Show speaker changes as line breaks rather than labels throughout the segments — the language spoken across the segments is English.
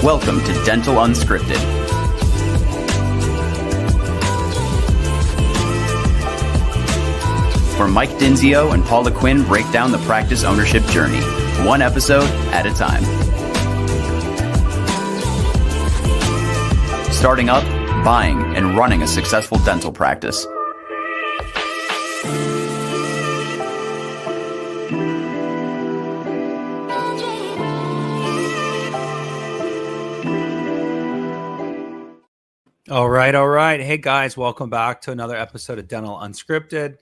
Welcome to Dental Unscripted. Where Mike Dinzio and Paula Quinn break down the practice ownership journey, one episode at a time. Starting up, buying, and running a successful dental practice.
All right. Hey guys, welcome back to another episode of Dental Unscripted.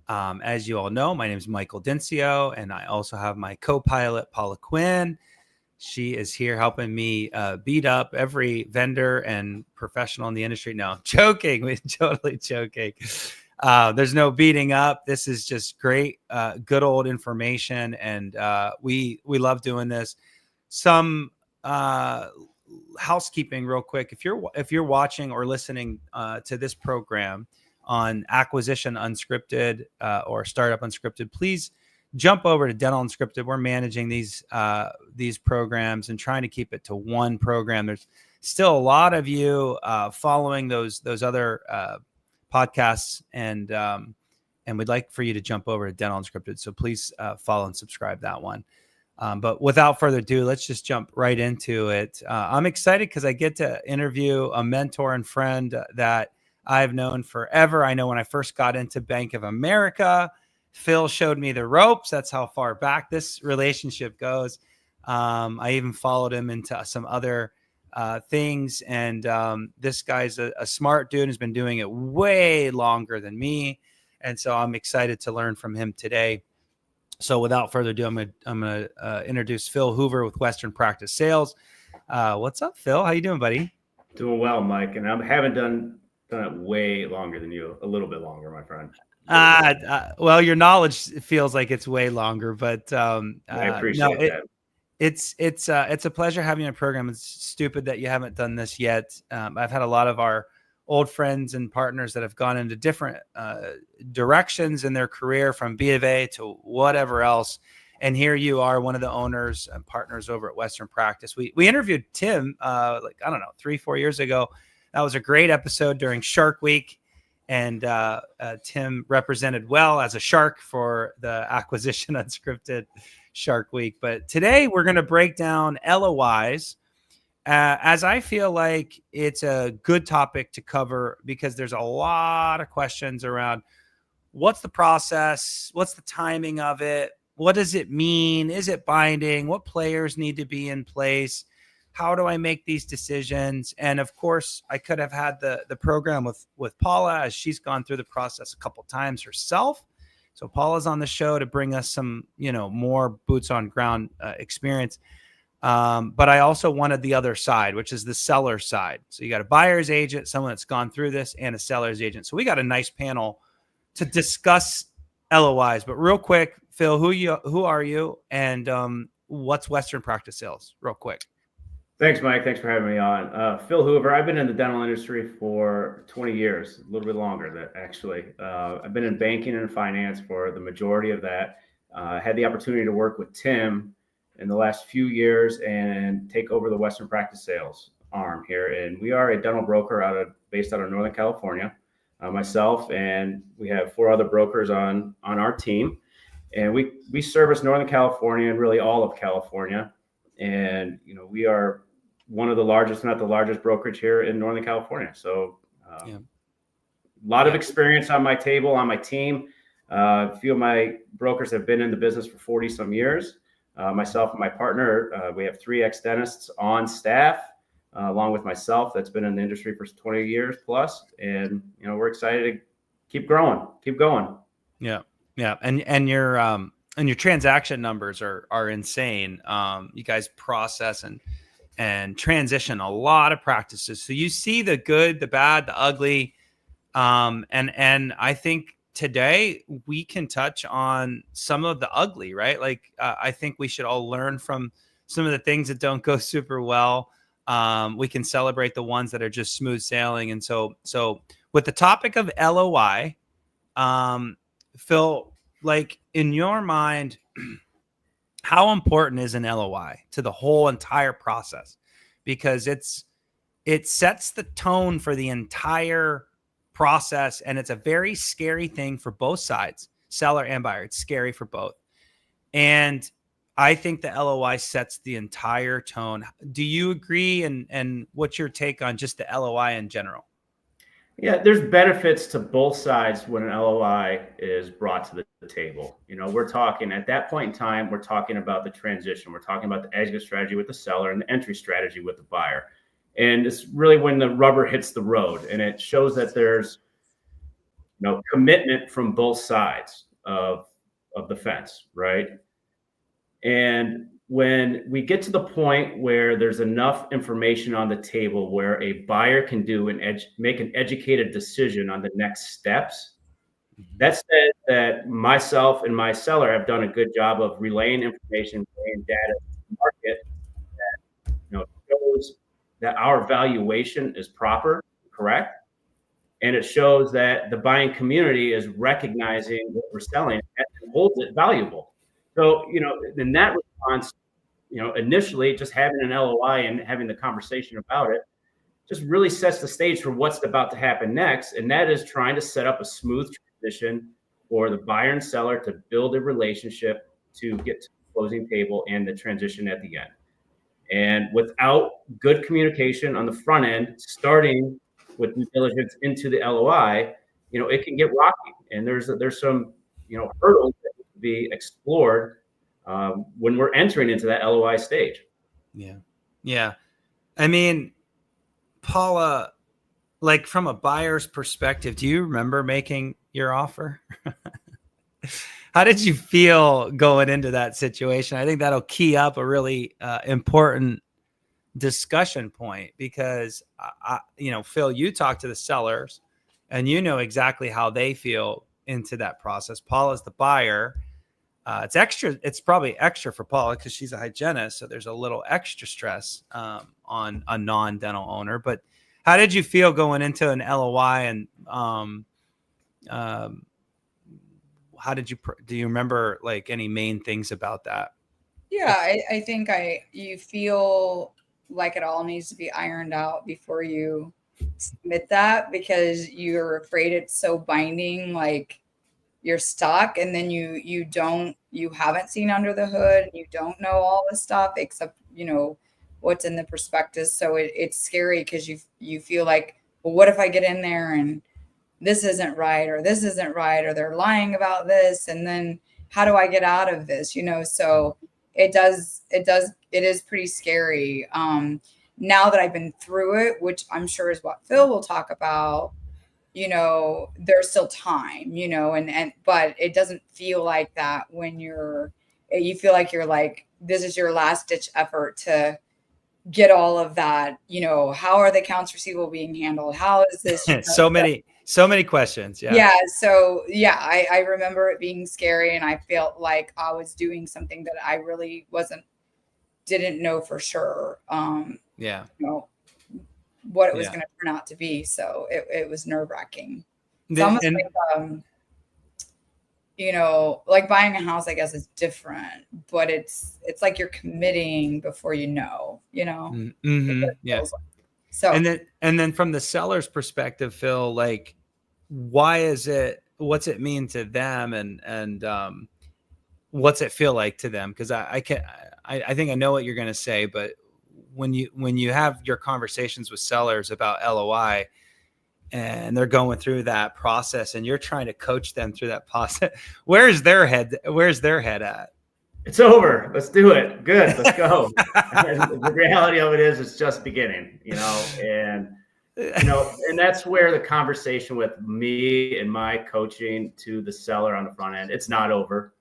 As you all know, my name is Michael Dinzio, and I also have my co-pilot, Paula Quinn. She is here helping me beat up every vendor and professional in the industry. No, joking. We're totally joking. There's no beating up. This is just great, good old information, and we love doing this. Some housekeeping real quick. If you're watching or listening to this program on Acquisition Unscripted or Startup Unscripted, please jump over to Dental Unscripted. We're managing these programs and trying to keep it to one program. There's still a lot of you following those other podcasts, and we'd like for you to jump over to Dental Unscripted. So please follow and subscribe that one. But without further ado, let's just jump right into it. I'm excited because I get to interview a mentor and friend that I've known forever. I know when I first got into Bank of America, Phil showed me the ropes. That's how far back this relationship goes. I even followed him into some other things. And this guy's a smart dude, has been doing it way longer than me. And so I'm excited to learn from him today. So without further ado, I'm gonna introduce Phil Hoover with Western Practice Sales. What's up, Phil? How you doing, buddy?
Doing well, Mike. And I haven't done it way longer than you. A little bit longer, my friend.
Well, your knowledge feels like it's way longer, but
I appreciate that.
It's a pleasure having you on the program. It's stupid that you haven't done this yet. I've had a lot of our old friends and partners that have gone into different directions in their career, from B of A to whatever else. And here you are, one of the owners and partners over at Western Practice. We interviewed Tim, 3-4 years ago. That was a great episode during Shark Week. And Tim represented well as a shark for the Acquisition Unscripted Shark Week. But today we're going to break down LOIs, as I feel like it's a good topic to cover because there's a lot of questions around what's the process, what's the timing of it, what does it mean, is it binding, what players need to be in place, how do I make these decisions? And of course, I could have had the program with Paula, as she's gone through the process a couple times herself. So Paula's on the show to bring us some, more boots on ground experience. But I also wanted the other side, which is the seller side. So you got a buyer's agent, someone that's gone through this, and a seller's agent. So we got a nice panel to discuss LOIs. But real quick, Phil, who are you, and what's Western Practice Sales? Real quick.
Thanks, Mike. Thanks for having me on. Phil Hoover. I've been in the dental industry for 20 years, a little bit longer, actually. I've been in banking and finance for the majority of that. Had the opportunity to work with Tim in the last few years and take over the Western Practice Sales arm here. And we are a dental broker based out of Northern California. Myself and we have 4 other brokers on our team. And we service Northern California and really all of California. And, we are one of the largest, if not the largest brokerage here in Northern California. So a lot of experience on my table, on my team. A few of my brokers have been in the business for 40 some years. Myself and my partner, we have 3 ex-dentists on staff, along with myself, that's been in the industry for 20 years plus. And, we're excited to keep growing, keep going.
Yeah. And your transaction numbers are insane. You guys process and transition a lot of practices. So you see the good, the bad, the ugly. And I think today we can touch on some of the ugly, right? Like, I think we should all learn from some of the things that don't go super well. We can celebrate the ones that are just smooth sailing. And so with the topic of LOI, Phil, like, in your mind, how important is an LOI to the whole entire process? because it sets the tone for the entire process. And it's a very scary thing for both sides, seller and buyer. It's scary for both. And I think the LOI sets the entire tone. Do you agree? And what's your take on just the LOI in general?
Yeah, there's benefits to both sides when an LOI is brought to the table. We're talking at that point in time, we're talking about the transition. We're talking about the exit strategy with the seller and the entry strategy with the buyer. And it's really when the rubber hits the road, and it shows that there's commitment from both sides of the fence, right? And when we get to the point where there's enough information on the table where a buyer can do make an educated decision on the next steps, that says that myself and my seller have done a good job of relaying information, relaying data to the market that shows that our valuation is proper, correct, and it shows that the buying community is recognizing what we're selling and holds it valuable. So, in that response, initially just having an LOI and having the conversation about it just really sets the stage for what's about to happen next. And that is trying to set up a smooth transition for the buyer and seller to build a relationship to get to the closing table and the transition at the end. And without good communication on the front end, starting with due diligence into the LOI, it can get rocky. And there's some, hurdles that need to be explored when we're entering into that LOI stage.
Yeah. Yeah. I mean, Paula, like from a buyer's perspective, do you remember making your offer? How did you feel going into that situation? I think that'll key up a really important discussion point because, Phil, you talk to the sellers and you know exactly how they feel into that process. Paula's the buyer. It's probably extra for Paula because she's a hygienist. So there's a little extra stress on a non-dental owner. But how did you feel going into an LOI and how did do you remember like any main things about that?
Yeah, I think you feel like it all needs to be ironed out before you submit that because you're afraid it's so binding, like you're stuck, and then you haven't seen under the hood, you don't know all the stuff except what's in the prospectus. So it's scary because you feel like, well, what if I get in there and this isn't right, or this isn't right, or they're lying about this, and then how do I get out of this? So it is pretty scary. Now that I've been through it, which I'm sure is what Phil will talk about, there's still time, but it doesn't feel like that when you feel like you're like, this is your last ditch effort to get all of that, how are the accounts receivable being handled? How is this?
So many questions. Yeah.
Yeah. So yeah, I remember it being scary and I felt like I was doing something that I really didn't know for sure. What it was going to turn out to be. So it was nerve wracking. It's almost like buying a house, I guess is different, but it's like you're committing before
Mm-hmm. Yeah.
Like. So,
and then from the seller's perspective, Phil, like, what's it mean to them and what's it feel like to them? Cause I think I know what you're going to say, but when you have your conversations with sellers about LOI and they're going through that process and you're trying to coach them through that process, where's their head at?
It's over. Let's do it. Good. Let's go. The reality of it is it's just beginning, and that's where the conversation with me and my coaching to the seller on the front end, it's not over.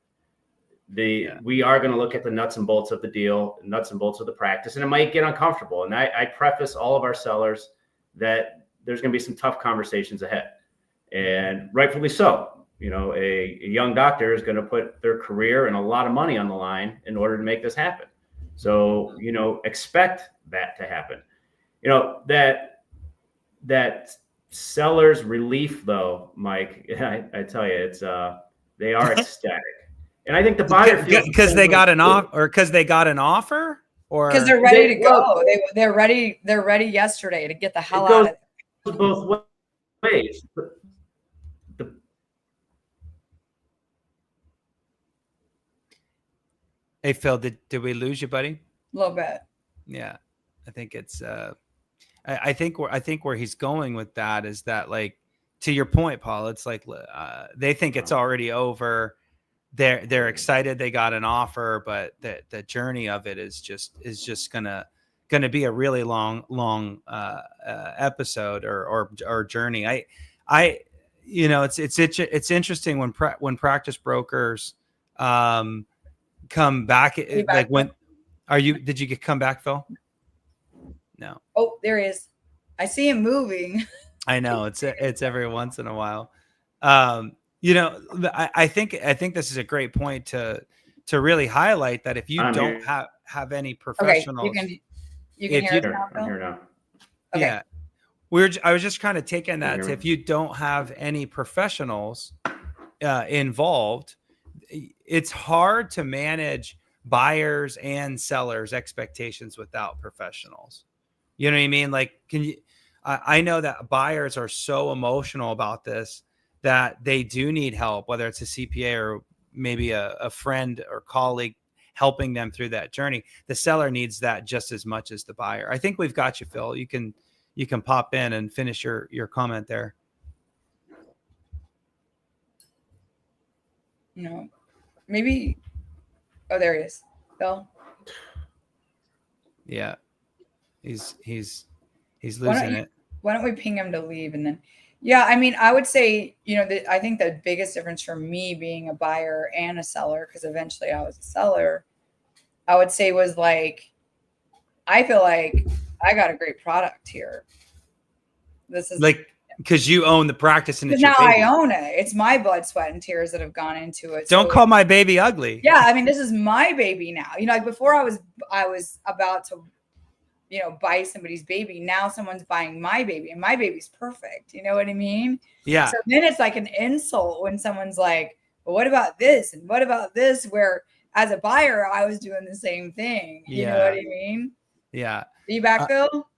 We are going to look at the nuts and bolts of the deal, nuts and bolts of the practice, and it might get uncomfortable. And I preface all of our sellers that there's going to be some tough conversations ahead, and rightfully so. A young doctor is going to put their career and a lot of money on the line in order to make this happen. So, expect that to happen. That seller's relief though, Mike, I tell you, they are ecstatic. And I think the buyer feels
because they got an offer, or because they got an offer, or
because they're ready to go. They're ready. They're ready yesterday to get the hell out of
it. Both ways.
Hey Phil, did we lose you, buddy?
A little bit.
Yeah, I think it's I think where he's going with that is that, like, to your point, Paul, it's like they think it's already over. They're excited they got an offer, but the journey of it is just gonna be a really long episode or journey. I it's interesting when practice brokers come back. Like, when did you come back, Phil? No.
Oh, there he is. I see him moving.
I know it's every once in a while. I think this is a great point to really highlight that if you don't have any professionals,
okay, you can hear us now, Phil?
I'm here now.
Okay.
Yeah, I was just kind of taking that to, if you don't have any professionals involved, it's hard to manage buyers and sellers' expectations without professionals. You know what I mean? Like, I know that buyers are so emotional about this that they do need help, whether it's a CPA or maybe a friend or colleague helping them through that journey. The seller needs that just as much as the buyer. I think we've got you, Phil. You can pop in and finish your comment there.
No, maybe. Oh, there he is, Phil.
Yeah, he's losing it.
Why don't we ping him to leave, and then, yeah, I mean, I would say, I think the biggest difference for me being a buyer and a seller, because eventually I was a seller, I would say was like, I feel like I got a great product here. This is
like, because you own the practice and it's
now
your baby.
I own it. It's my blood, sweat, and tears that have gone into it.
Don't call my baby ugly.
Yeah, I mean, this is my baby now. Like before, I was about to, buy somebody's baby. Now someone's buying my baby, and my baby's perfect. You know what I mean?
Yeah.
So then it's like an insult when someone's like, well, what about this? And what about this? Where as a buyer, I was doing the same thing. You know what I mean?
Yeah.
Are you back, Phil?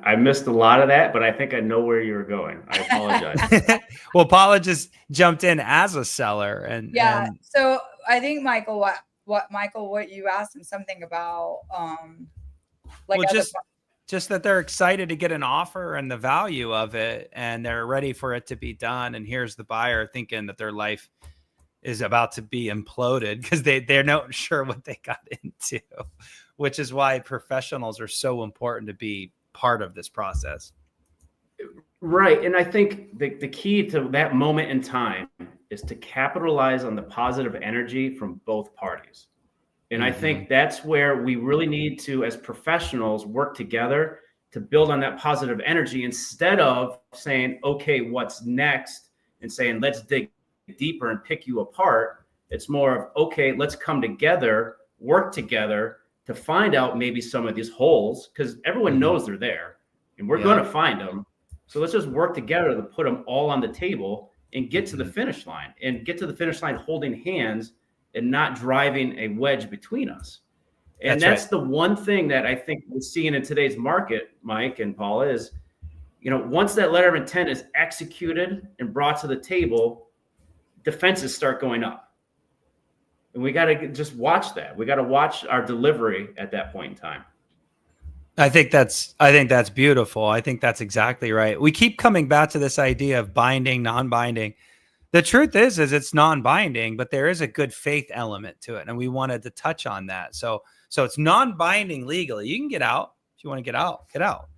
I missed a lot of that, but I think I know where you were going. I apologize.
Well, Paula just jumped in as a seller, and
so I think Michael, what you asked him something about, like,
well, just that they're excited to get an offer and the value of it, and they're ready for it to be done. And here's the buyer thinking that their life is about to be imploded because they're not sure what they got into, which is why professionals are so important to be part of this process.
Right. And I think the key to that moment in time is to capitalize on the positive energy from both parties. And I think that's where we really need to, as professionals, work together to build on that positive energy instead of saying, okay, what's next? And saying, let's dig deeper and pick you apart. It's more of, okay, let's come together, work together to find out maybe some of these holes, because everyone knows they're there and we're going to find them. So let's just work together to put them all on the table and get to the finish line, and get to the finish line holding hands and not driving a wedge between us. And that's right. The one thing that I think we're seeing in today's market, Mike and Paula, is, once that letter of intent is executed and brought to the table, defenses start going up. And we got to just watch that. We got to watch our delivery at that point in time.
I think that's beautiful. I think that's exactly right. We keep coming back to this idea of binding, non-binding. The truth is it's non-binding, but there is a good faith element to it. And we wanted to touch on that. So it's non-binding legally. You can get out. If you want to get out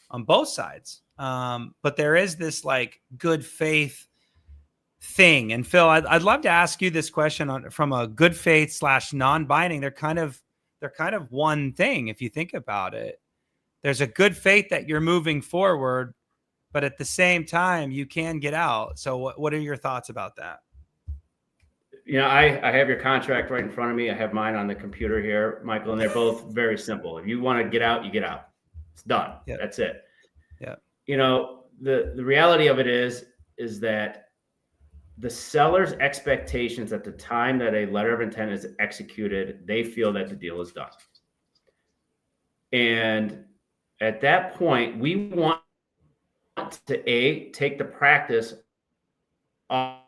on both sides. But there is this like good faith thing. And Phil, I'd love to ask you this question from a good faith / non-binding. They're kind of one thing. If you think about it, there's a good faith that you're moving forward, but at the same time you can get out. So what are your thoughts about that?
I have your contract right in front of me. I have mine on the computer here, Michael, and they're both very simple. If you want to get out, you get out. It's done. Yep. That's it.
Yeah.
The reality of it is that the seller's expectations at the time that a letter of intent is executed, they feel that the deal is done. And at that point, we want to take the practice off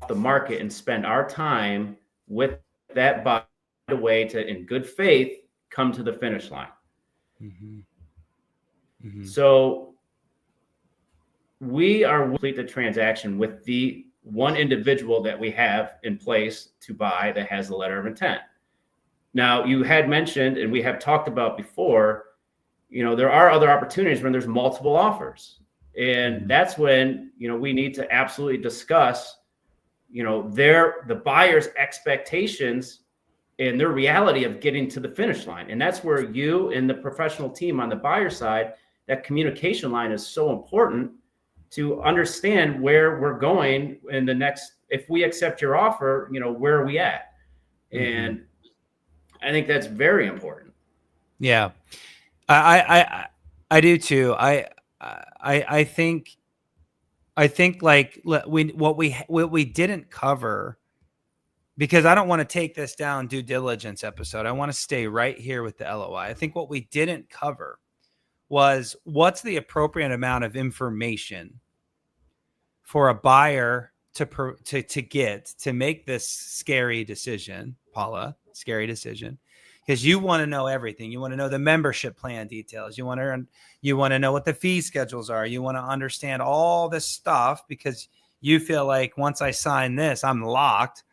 the market and spend our time with that buyer way to, in good faith, come to the finish line.
Mm-hmm. Mm-hmm.
So we are complete the transaction with the one individual that we have in place to buy that has the letter of intent. Now, you had mentioned, and we have talked about before, there are other opportunities when there's multiple offers. And that's when, we need to absolutely discuss, the buyer's expectations and their reality of getting to the finish line. And that's where you and the professional team on the buyer side, that communication line is so important to understand where we're going in the next, if we accept your offer, where are we at? And I think that's very important.
Yeah, I do too. I think like what we didn't cover, because I don't want to take this down due diligence episode. I want to stay right here with the LOI. I think what we didn't cover was what's the appropriate amount of information for a buyer to make this scary decision, Paula, scary decision, because you want to know everything. You want to know the membership plan details. You want to know what the fee schedules are. You want to understand all this stuff because you feel like once I sign this, I'm locked.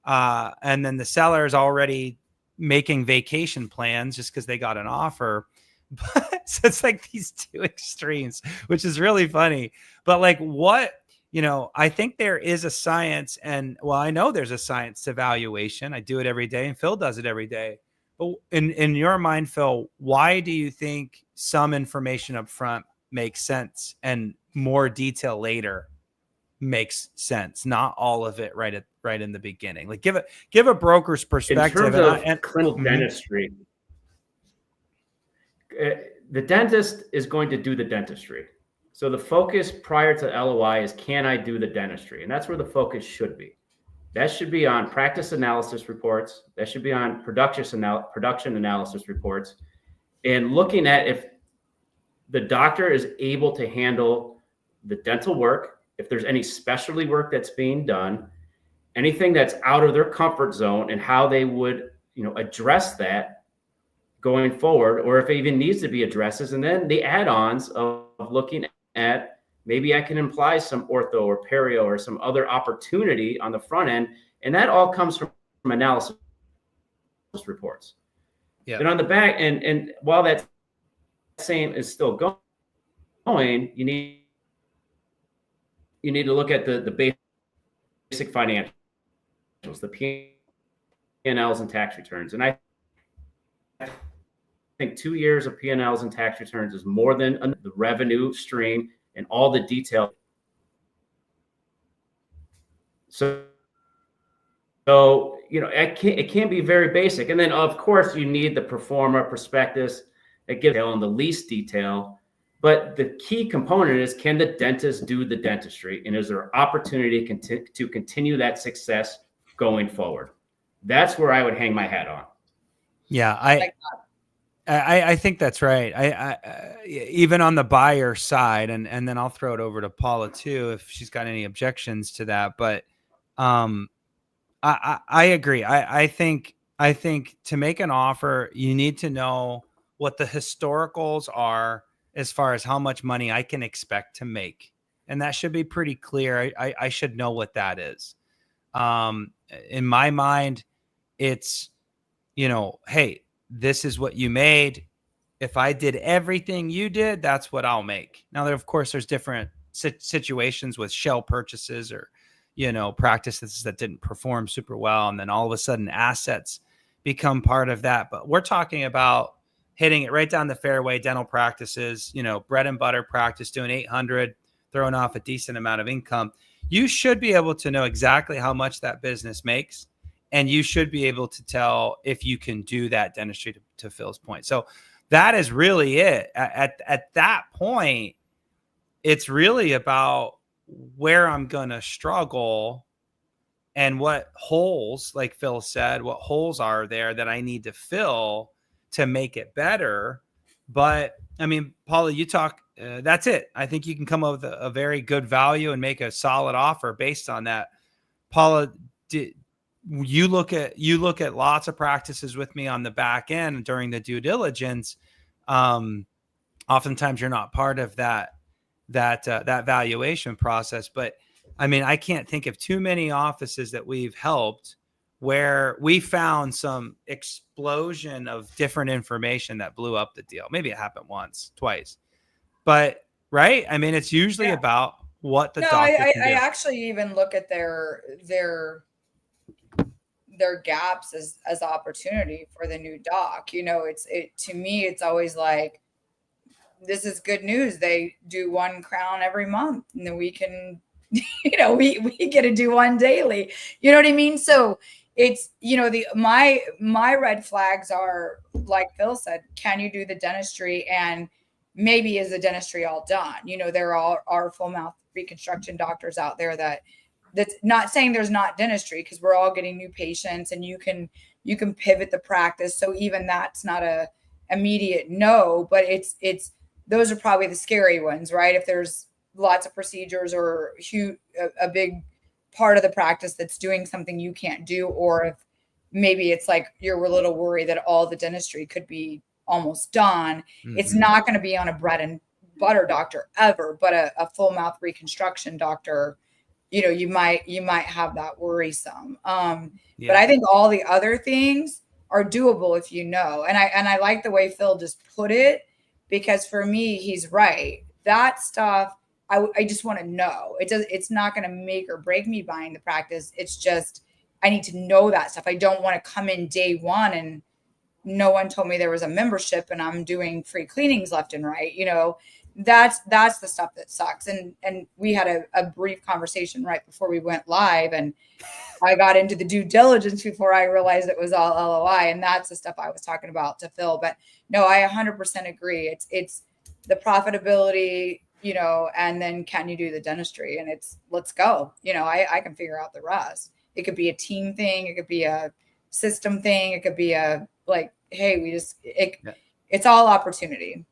And then the seller is already making vacation plans just because they got an offer. So it's like these two extremes, which is really funny. But like I think there is a science, and I know there's a science to valuation. I do it every day, and Phil does it every day. But in your mind, Phil, why do you think some information up front makes sense and more detail later makes sense? Not all of it right in the beginning. Like give a broker's perspective.
In terms of clinical dentistry, the dentist is going to do the dentistry. So the focus prior to LOI is, can I do the dentistry? And that's where the focus should be. That should be on practice analysis reports. That should be on production analysis reports, and looking at if the doctor is able to handle the dental work, if there's any specialty work that's being done, anything that's out of their comfort zone, and how they would, address that going forward, or if it even needs to be addressed. And then the add-ons of looking at, maybe I can imply some ortho or perio or some other opportunity on the front end. And that all comes from analysis reports. Yeah. Then on the back, and while that same is still going, you need to look at the basic financials, the P&Ls and tax returns. And I think 2 years of P&Ls and tax returns is more than the revenue stream and all the detail. So it can be very basic. And then, of course, you need the pro forma prospectus that gives detail and the least detail. But the key component is, can the dentist do the dentistry? And is there opportunity to continue that success going forward? That's where I would hang my hat on.
Yeah, I think that's right. I even on the buyer side, and then I'll throw it over to Paula too if she's got any objections to that. But I agree. I think to make an offer, you need to know what the historicals are as far as how much money I can expect to make, and that should be pretty clear. I should know what that is. In my mind, it's hey, this is what you made. If I did everything you did, that's what I'll make. Now, of course, there's different situations with shell purchases or, practices that didn't perform super well. And then all of a sudden assets become part of that. But we're talking about hitting it right down the fairway, dental practices, bread and butter practice, doing 800, throwing off a decent amount of income. You should be able to know exactly how much that business makes. And you should be able to tell if you can do that dentistry to Phil's point. So that is really it. At that point, it's really about where I'm going to struggle and what holes, like Phil said, what holes are there that I need to fill to make it better. But I mean, Paula, you talk, that's it. I think you can come up with a very good value and make a solid offer based on that. Paula, you look at lots of practices with me on the back end during the due diligence. Oftentimes you're not part of that valuation process, but I mean, I can't think of too many offices that we've helped where we found some explosion of different information that blew up the deal. Maybe it happened once, twice, but right. I mean, it's usually about what the doctor can do.
I actually even look at their gaps as opportunity for the new doc. You know, to me, it's always like, this is good news. They do one crown every month, and then we can, you know, we get to do one daily. You know what I mean? So it's, you know, my red flags are, like Phil said, can you do the dentistry, and maybe is the dentistry all done? You know, there are full mouth reconstruction doctors out there that's not saying there's not dentistry, because we're all getting new patients, and you can pivot the practice. So even that's not a immediate no, but it's those are probably the scary ones, right? If there's lots of procedures or a big part of the practice that's doing something you can't do, or if maybe it's like you're a little worried that all the dentistry could be almost done. Mm-hmm. It's not going to be on a bread and butter doctor ever, but a full mouth reconstruction doctor, you know, you might have that worrisome. But I think all the other things are doable if you know. And I like the way Phil just put it, because for me, he's right. That stuff, I just want to know. It's not going to make or break me buying the practice. It's just, I need to know that stuff. I don't want to come in day one and no one told me there was a membership and I'm doing free cleanings left and right. You know, that's the stuff that sucks. And we had a brief conversation right before we went live, and I got into the due diligence before I realized it was all LOI. And that's the stuff I was talking about to Phil. But no, I 100% agree. It's the profitability, you know, and then can you do the dentistry? And it's, let's go. You know, I can figure out the rest. It could be a team thing. It could be a system thing. It could be a, like, hey, it's all opportunity.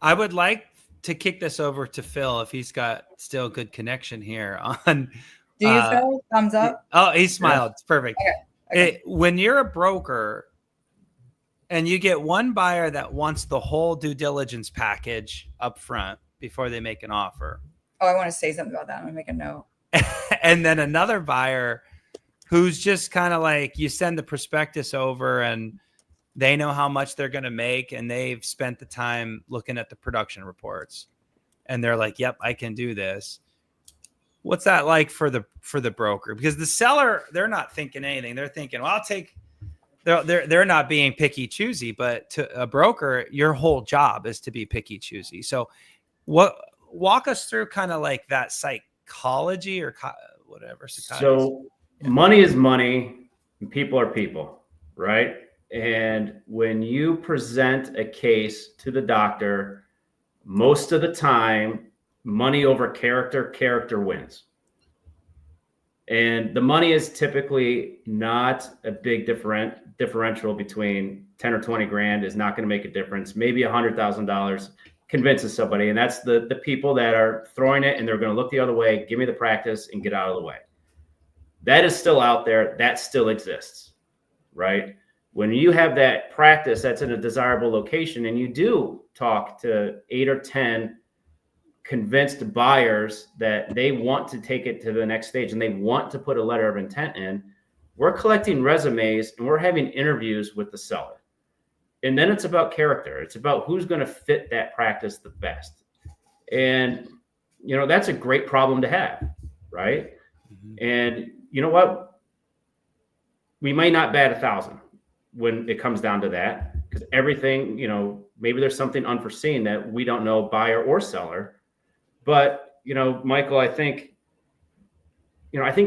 I would like to kick this over to Phil if he's got still good connection here on.
Do you, Phil? Thumbs up?
Oh, he smiled. It's perfect.
Okay.
When you're a broker and you get one buyer that wants the whole due diligence package up front before they make an offer.
Oh, I want to say something about that. I'm going to make a note.
And then another buyer who's just kind of like, you send the prospectus over and they know how much they're going to make, and they've spent the time looking at the production reports, and they're like, yep, I can do this. What's that like for the broker? Because the seller, they're not thinking anything. They're thinking, well, they're not being picky choosy, but to a broker, your whole job is to be picky choosy. So walk us through kind of like that psychology or whatever.
So money is money and people are people, right? And when you present a case to the doctor, most of the time, money over character wins. And the money is typically not a big differential between 10 or 20 grand is not going to make a difference. Maybe $100,000 convinces somebody. And that's the people that are throwing it and they're going to look the other way, give me the practice and get out of the way. That is still out there. That still exists, right? When you have that practice that's in a desirable location and you do talk to 8 or 10 convinced buyers that they want to take it to the next stage and they want to put a letter of intent in, we're collecting resumes and we're having interviews with the seller. And then it's about character. It's about who's going to fit that practice the best. And, you know, that's a great problem to have, right? Mm-hmm. And you know what? We might not bat 1,000 when it comes down to that, because everything, you know, maybe there's something unforeseen that we don't know, buyer or seller. But, you know, Michael, I think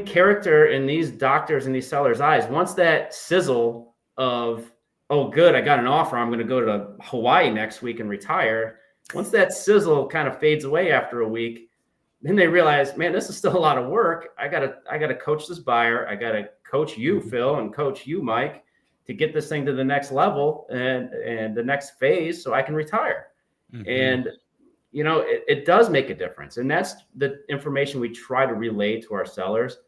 character in these doctors and these sellers' eyes, once that sizzle of, oh, good, I got an offer, I'm going to go to Hawaii next week and retire. Once that sizzle kind of fades away after a week, then they realize, man, this is still a lot of work. I gotta coach this buyer. I gotta coach you, Phil, and coach you, Mike, to get this thing to the next level and the next phase so I can retire. And, you know, it does make a difference. And that's the information we try to relay to our sellers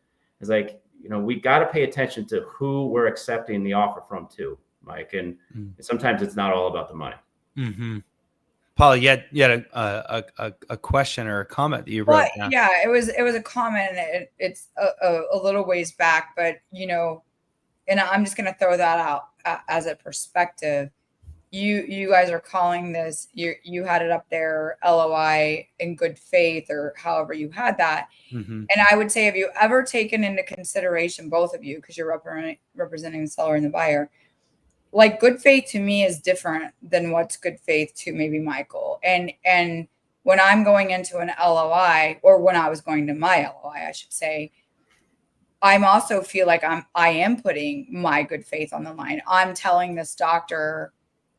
is like, you know, we got to pay attention to who we're accepting the offer from too, Mike. And sometimes it's not all about the money.
Paul, you had a question or a comment that you wrote down.
Yeah, it was a comment. It's a little ways back, but you know, and I'm just going to throw that out as a perspective. You guys are calling this, you had it up there, LOI in good faith, or however you had that. And I would say, have you ever taken into consideration, both of you, because you're representing the seller and the buyer, like good faith to me is different than what's good faith to maybe Michael. And when I'm going into an LOI, or when I was going to my LOI, I should say, I'm also feel like I am putting my good faith on the line. I'm telling this doctor,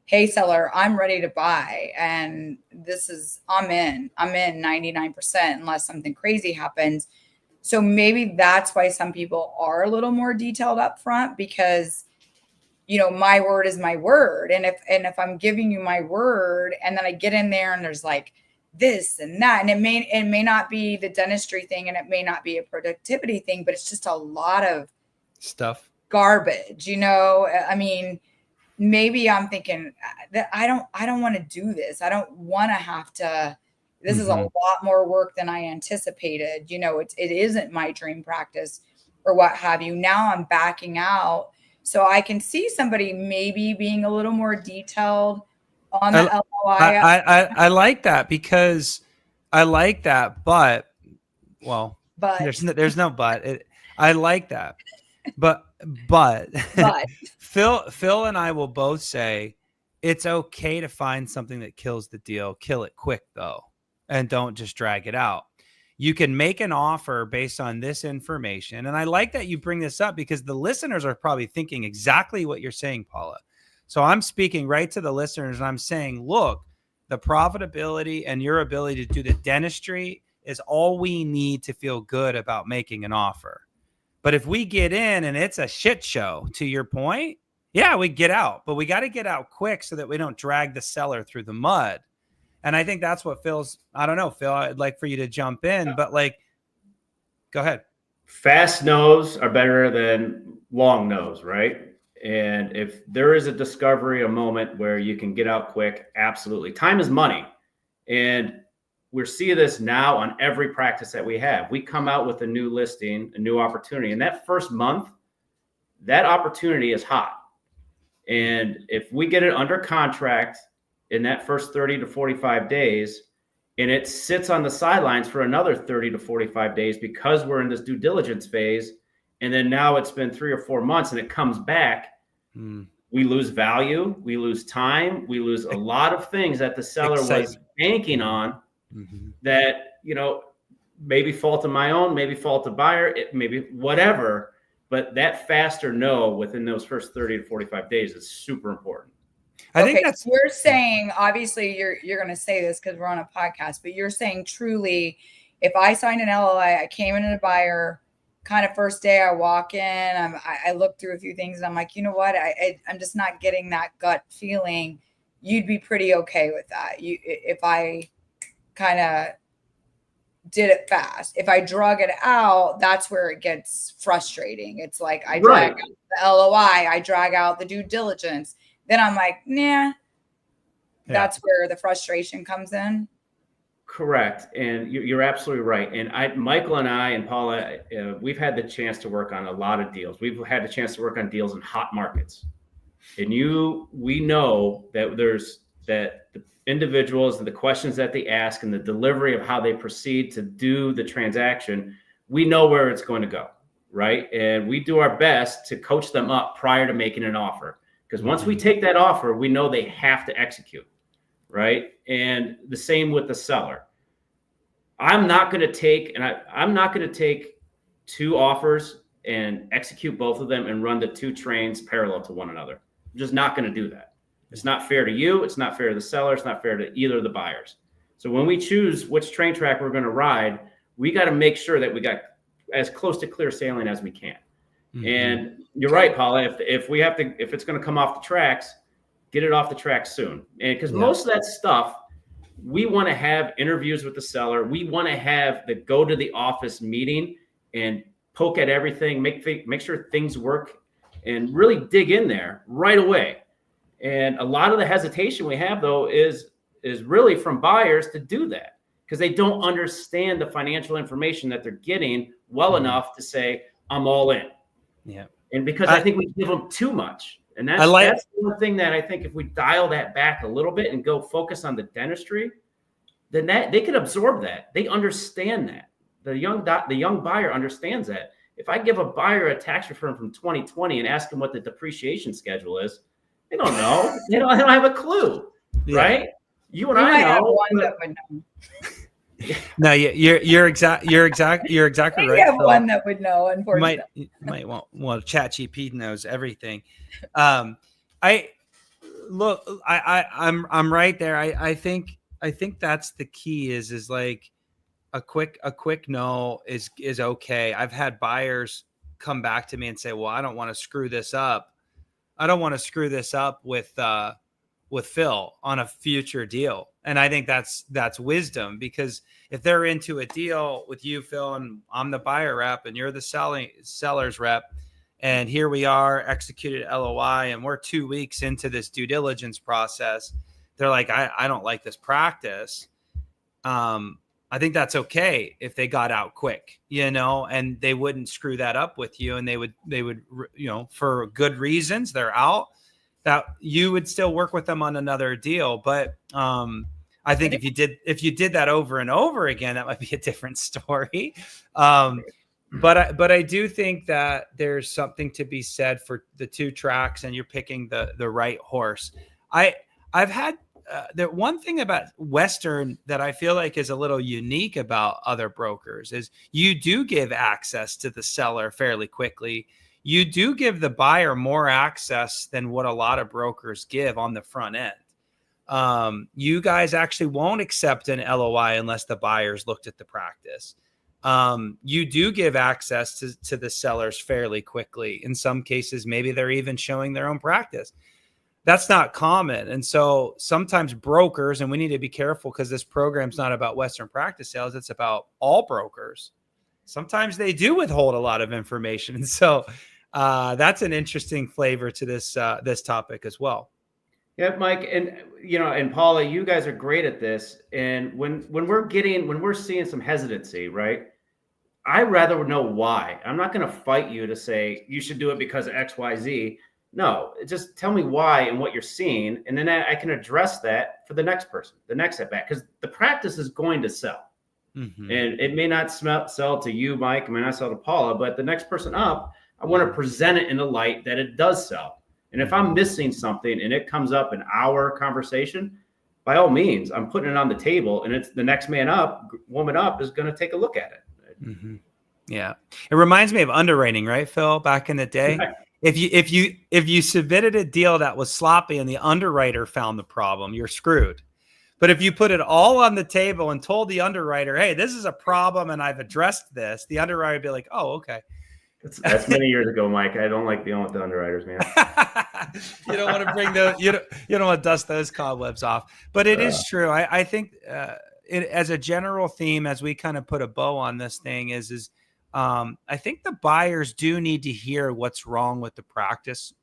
hey, seller, I'm ready to buy. And I'm in 99% unless something crazy happens. So maybe that's why some people are a little more detailed up front, because, you know, my word is my word. And if I'm giving you my word and then I get in there and there's like this and that, and it may not be the dentistry thing and it may not be a productivity thing, but it's just a lot of
stuff,
garbage, you know. I mean, maybe I'm thinking that I don't want to do this. I don't want to have to, this is a lot more work than I anticipated. You know, it isn't my dream practice or what have you. Now I'm backing out. So I can see somebody maybe being a little more detailed on the LOI.
I like that, because I like that, but there's no but. I like that, but Phil and I will both say it's okay to find something that kills the deal. Kill it quick though, and don't just drag it out. You can make an offer based on this information. And I like that you bring this up, because the listeners are probably thinking exactly what you're saying, Paula. So I'm speaking right to the listeners and I'm saying, look, the profitability and your ability to do the dentistry is all we need to feel good about making an offer. But if we get in and it's a shit show, to your point, yeah, we get out, but we got to get out quick so that we don't drag the seller through the mud. And I think that's what I don't know, Phil, I'd like for you to jump in, but like, go ahead.
Fast no's are better than long no's, right? And if there is a discovery, a moment where you can get out quick, absolutely. Time is money. And we're seeing this now on every practice that we have. We come out with a new listing, a new opportunity. And that first month, that opportunity is hot. And if we get it under contract in that first 30 to 45 days, and it sits on the sidelines for another 30 to 45 days because we're in this due diligence phase, and then now it's been 3 or 4 months and it comes back, we lose value, we lose time, we lose a lot of things that the seller was banking on that, you know, maybe fault of my own, maybe fault of buyer, maybe whatever, but that faster no within those first 30 to 45 days is super important.
I think that's,
you're saying, obviously you're going to say this because we're on a podcast, but you're saying truly, if I signed an LOI, I came in as a buyer, kind of first day I walk in, I look through a few things and I'm like, you know what? I'm just not getting that gut feeling. You'd be pretty okay with that. If I kind of did it fast. If I drug it out, that's where it gets frustrating. It's like I drag out the LOI, I drag out the due diligence. Then I'm like, nah, that's where the frustration comes in.
Correct. And you're absolutely right. And Michael and I and Paula, we've had the chance to work on a lot of deals. We've had the chance to work on deals in hot markets. And we know that that the individuals and the questions that they ask and the delivery of how they proceed to do the transaction, we know where it's going to go, right? And we do our best to coach them up prior to making an offer. Because once we take that offer, we know they have to execute, right? And the same with the seller. I'm not going to take two offers and execute both of them and run the two trains parallel to one another. I'm just not going to do that. It's not fair to you. It's not fair to the seller. It's not fair to either of the buyers. So when we choose which train track we're going to ride, we got to make sure that we got as close to clear sailing as we can.
Mm-hmm.
And you're right, Paula. If it's going to come off the tracks, get it off the tracks soon. And because most of that stuff, we want to have interviews with the seller. We want to have the go to the office meeting and poke at everything, make sure things work, and really dig in there right away. And a lot of the hesitation we have, though, is really from buyers to do that because they don't understand the financial information that they're getting well enough to say, I'm all in.
Yeah.
And because I think we give them too much. And that's the one thing that I think if we dial that back a little bit and go focus on the dentistry, then that they can absorb that. They understand that. The young buyer understands that. If I give a buyer a tax return from 2020 and ask them what the depreciation schedule is, they don't know. They don't have a clue, right? You and I know.
One that would know.
No, you're exactly right.
We have one that would know. Unfortunately,
might want Chat GP knows everything. I'm right there. I think that's the key. Is like a quick no is okay. I've had buyers come back to me and say, well, I don't want to screw this up. I don't want to screw this up with Phil on a future deal. And I think that's wisdom, because if they're into a deal with you, Phil, and I'm the buyer rep and you're the seller's rep, and here we are, executed LOI, and we're 2 weeks into this due diligence process, they're like, I don't like this practice. I think that's okay if they got out quick, and they wouldn't screw that up with you, and they would, for good reasons, they're out, that you would still work with them on another deal. But I think if you did that over and over again, that might be a different story. But I do think that there's something to be said for the 2 tracks, and you're picking the right horse. I've had the one thing about Western that I feel like is a little unique about other brokers is you do give access to the seller fairly quickly. You do give the buyer more access than what a lot of brokers give on the front end. You guys actually won't accept an LOI unless the buyers looked at the practice. You do give access to the sellers fairly quickly. In some cases, maybe they're even showing their own practice. That's not common. And so sometimes brokers, and we need to be careful because this program's not about Western practice sales, it's about all brokers. Sometimes they do withhold a lot of information. And so that's an interesting flavor to this topic as well.
Yeah, Mike, and Paula, you guys are great at this. And when we're seeing some hesitancy, right? I rather know why. I'm not going to fight you to say you should do it because of X, Y, Z. No, just tell me why and what you're seeing, and then I can address that for the next person, the next at bat, because the practice is going to sell. Mm-hmm. And it may not sell to you, Mike. It may not sell to Paula, but the next person up, I want to present it in a light that it does sell. And if I'm missing something and it comes up in our conversation, by all means, I'm putting it on the table, and it's the next man up, woman up is going to take a look at it.
Mm-hmm. Yeah. It reminds me of underwriting, right, Phil, back in the day? Right. If you submitted a deal that was sloppy and the underwriter found the problem, you're screwed. But if you put it all on the table and told the underwriter, hey, this is a problem and I've addressed this, the underwriter would be like, oh, okay.
That's many years ago, Mike. I don't like dealing with the underwriters, man.
You don't want to bring those, you don't want to dust those cobwebs off. But it is true. I think as a general theme, as we kind of put a bow on this thing is I think the buyers do need to hear what's wrong with the practice.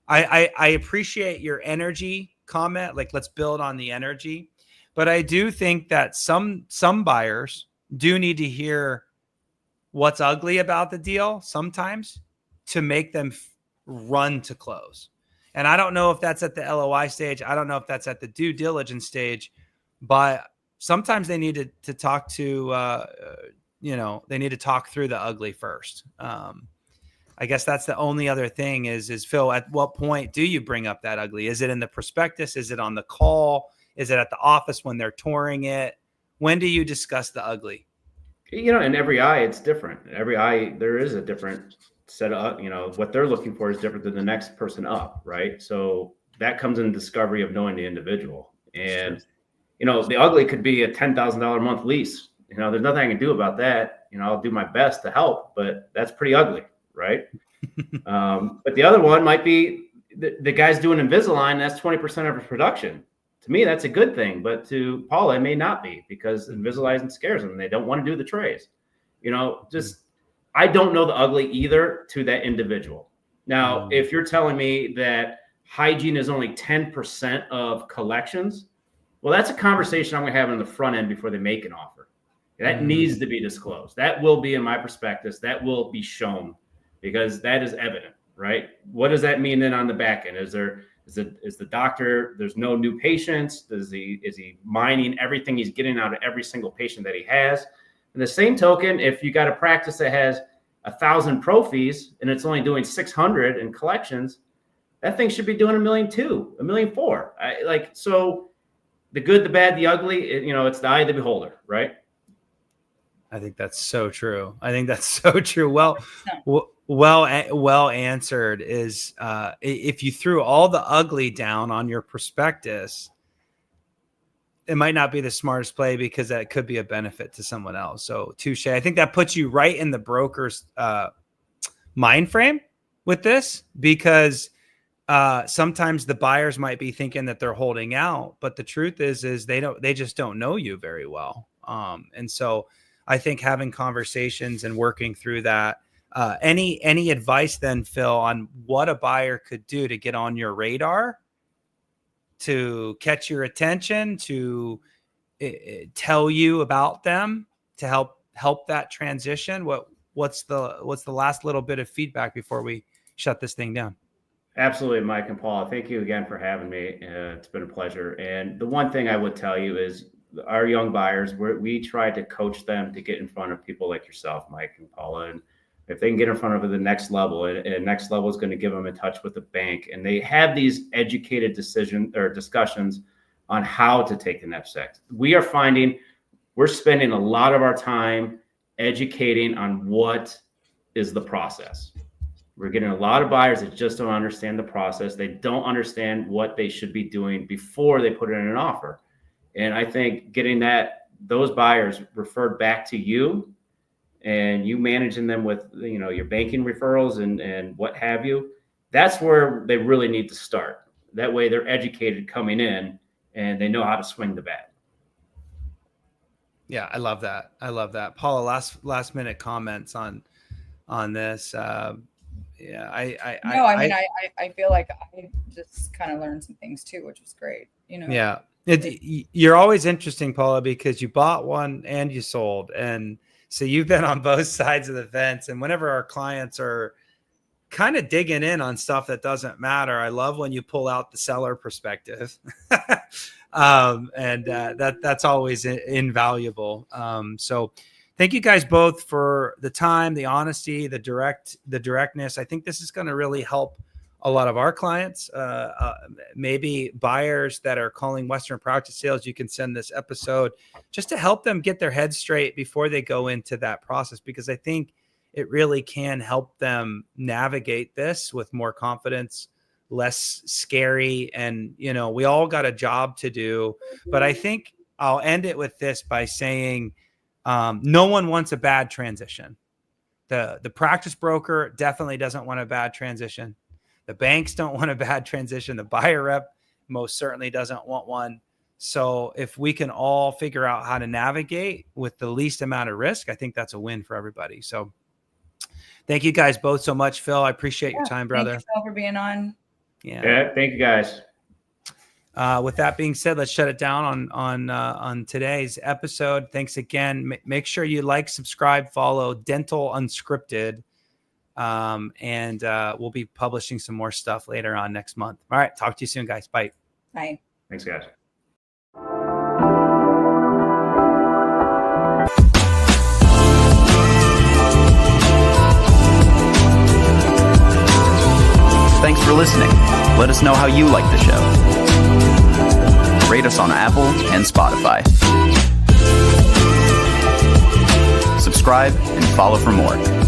I appreciate your energy comment, like let's build on the energy, but I do think that some buyers do need to hear what's ugly about the deal sometimes to make them run to close. And I don't know if that's at the LOI stage. I don't know if that's at the due diligence stage, but sometimes they need to talk to they need to talk through the ugly first. I guess that's the only other thing is Phil, at what point do you bring up that ugly? Is it in the prospectus? Is it on the call? Is it at the office when they're touring it? When do you discuss the ugly?
In every eye, it's different. Every eye, there is a different set of, what they're looking for is different than the next person up, right? So that comes in discovery of knowing the individual. And, the ugly could be a $10,000 a month lease There's nothing I can do about that. I'll do my best to help, but that's pretty ugly, right? But the other one might be the guy's doing Invisalign. That's 20% of his production. To me, that's a good thing, but to Paula, it may not be, because Invisalign scares them. They don't want to do the trays. I don't know the ugly either to that individual. Now, if you're telling me that hygiene is only 10% of collections, well, that's a conversation I'm going to have on the front end before they make an offer. That needs to be disclosed. That will be in my prospectus. That will be shown, because that is evident, right? What does that mean then on the back end? Is the doctor, there's no new patients? Is he mining everything he's getting out of every single patient that he has? In the same token, if you got a practice that has 1,000 pro fees and it's only doing 600 in collections, that thing should be doing $1.2 million, $1.4 million. So the good, the bad, the ugly, it's the eye of the beholder, right?
I think that's so true. Well answered. Is if you threw all the ugly down on your prospectus, it might not be the smartest play, because that could be a benefit to someone else. So touche. I think that puts you right in the broker's mind frame with this, because sometimes the buyers might be thinking that they're holding out, but the truth is they just don't know you very well. And so I think having conversations and working through that, any advice then, Phil, on what a buyer could do to get on your radar, to catch your attention, to tell you about them, to help that transition? What's the last little bit of feedback before we shut this thing down?
Absolutely, Mike and Paul. Thank you again for having me. It's been a pleasure. And the one thing I would tell you is our young buyers, we try to coach them to get in front of people like yourself, Mike and Paula. And if they can get in front of the next level, and next level is going to give them in touch with the bank, and they have these educated discussions on how to take the next step. We are finding we're spending a lot of our time educating on what is the process. We're getting a lot of buyers that just don't understand the process. They don't understand what they should be doing before they put in an offer. And I think getting those buyers referred back to you, and you managing them with your banking referrals and what have you, that's where they really need to start. That way they're educated coming in and they know how to swing the bat.
Yeah, I love that. Paula, last minute comments on this. I
feel like I just kind of learned some things too, which was great.
Yeah. You're always interesting, Paula, because you bought one and you sold. And so you've been on both sides of the fence. And whenever our clients are kind of digging in on stuff that doesn't matter, I love when you pull out the seller perspective. That's always invaluable. So thank you guys both for the time, the honesty, the directness. I think this is going to really help a lot of our clients, maybe buyers that are calling Western Practice Sales. You can send this episode just to help them get their head straight before they go into that process, because I think it really can help them navigate this with more confidence, less scary. And, we all got a job to do, but I think I'll end it with this by saying, no one wants a bad transition. The practice broker definitely doesn't want a bad transition. The banks don't want a bad transition. The buyer rep most certainly doesn't want one. So if we can all figure out how to navigate with the least amount of risk, I think that's a win for everybody. So thank you guys both so much. Phil, I appreciate your time, brother.
Thank you, Phil, for being on.
Yeah, thank you guys.
With that being said, let's shut it down on today's episode. Thanks again. Make sure you like, subscribe, follow Dental Unscripted. And we'll be publishing some more stuff later on next month. All right. Talk to you soon, guys. Bye.
Bye.
Thanks, guys.
Thanks for listening. Let us know how you like the show. Rate us on Apple and Spotify. Subscribe and follow for more.